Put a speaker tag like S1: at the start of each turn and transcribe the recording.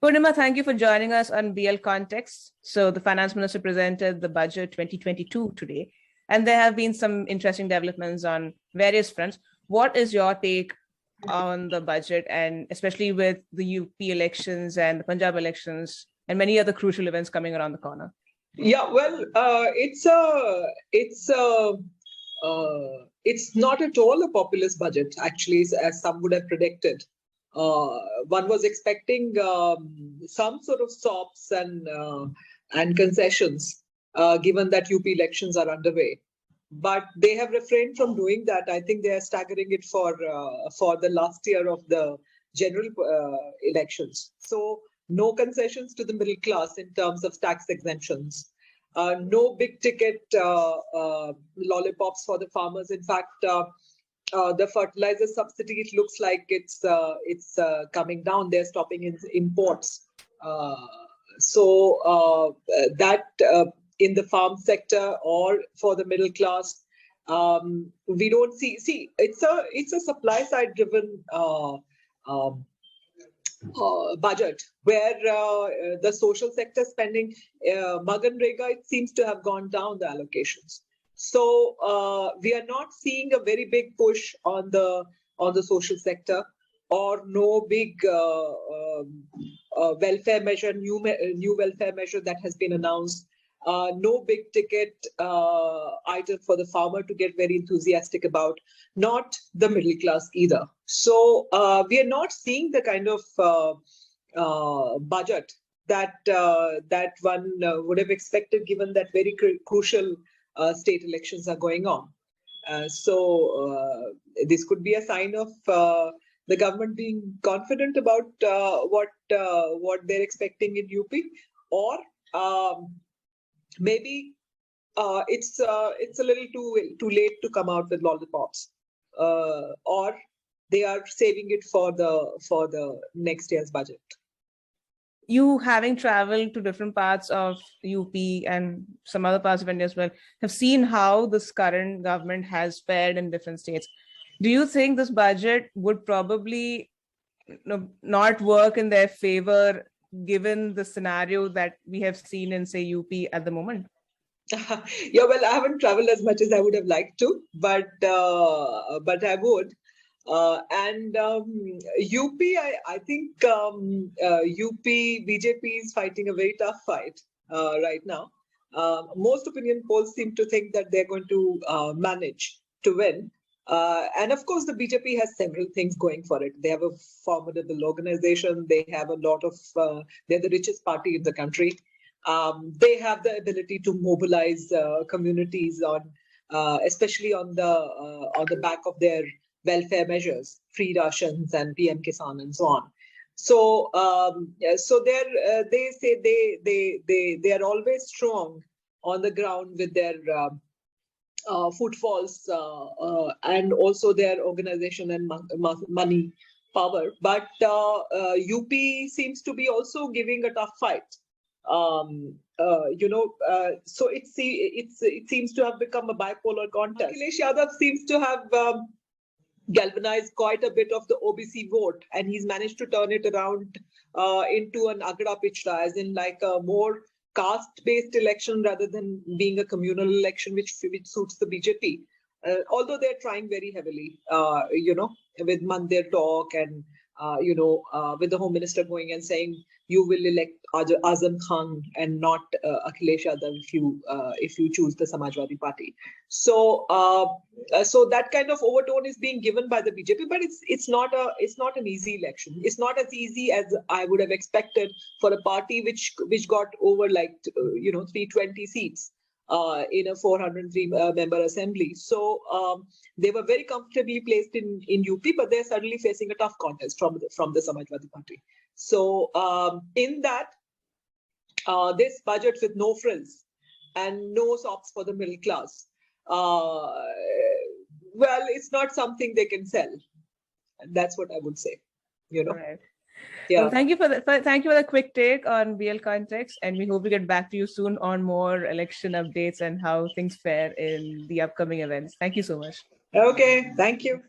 S1: Poornima, thank you for joining us on BL Context. So the Finance Minister presented the budget 2022 today, and there have been some interesting developments on various fronts. What is your take on the budget, and especially with the UP elections and the Punjab elections and many other crucial events coming around the corner?
S2: Yeah, well, it's not at all a populist budget, actually, as some would have predicted. One was expecting some sort of stops and concessions, given that UP elections are underway. But they have refrained from doing that. I think they are staggering it for the last year of the general elections. So no concessions to the middle class in terms of tax exemptions. No big ticket lollipops for the farmers. In fact, the fertilizer subsidy, it looks like it's coming down. They're stopping imports. So that in the farm sector or for the middle class, we don't see. See, it's a supply side driven budget where the social sector spending, Maganrega, it seems to have gone down the allocations. So we are not seeing a very big push on the social sector, or no big welfare measure, new welfare measure that has been announced. No big ticket item for the farmer to get very enthusiastic about, not the middle class either. So we are not seeing the kind of budget that one would have expected, given that very crucial state elections are going on. So this could be a sign of the government being confident about what they're expecting in UP, or maybe it's a little too late to come out with lollipops, or they are saving it for the next year's budget.
S1: You, having traveled to different parts of UP and some other parts of India as well, have seen how this current government has fared in different states. Do you think this budget would probably not work in their favor, given the scenario that we have seen in, say, UP at the moment?
S2: Yeah, well, I haven't traveled as much as I would have liked to, but I would. And UP, I think UP BJP is fighting a very tough fight right now. Most opinion polls seem to think that they're going to manage to win. And of course, the BJP has several things going for it. They have a formidable organization. They have a lot of, they're the richest party in the country. They have the ability to mobilize communities on, especially on the back of their welfare measures, free rations and PM Kisan and so on. So, so they say they are always strong on the ground with their footfalls and also their organization and money power. But UP seems to be also giving a tough fight. So it seems to have become a bipolar contest. Akhilesh Yadav seems to have galvanized quite a bit of the OBC vote, and he's managed to turn it around into an agda pichda, as in like a more caste-based election rather than being a communal election, which suits the BJP. Although they're trying very heavily, with Mandir talk and with the Home Minister going and saying you will elect Azam Khan and not Akhilesh Yadav if you choose the Samajwadi Party. So so that kind of overtone is being given by the BJP, but it's not an easy election. It's not as easy as I would have expected for a party which got over 320 seats in a 403 member assembly. So they were very comfortably placed in UP, but they're suddenly facing a tough contest from the Samajwadi Party. So in that, this budget with no frills and no sops for the middle class, well, it's not something they can sell. That's what I would say.
S1: Right. Yeah. Well, thank you for the quick take on BL Context, and we hope to get back to you soon on more election updates and how things fare in the upcoming events. Thank you so much.
S2: Okay, thank you.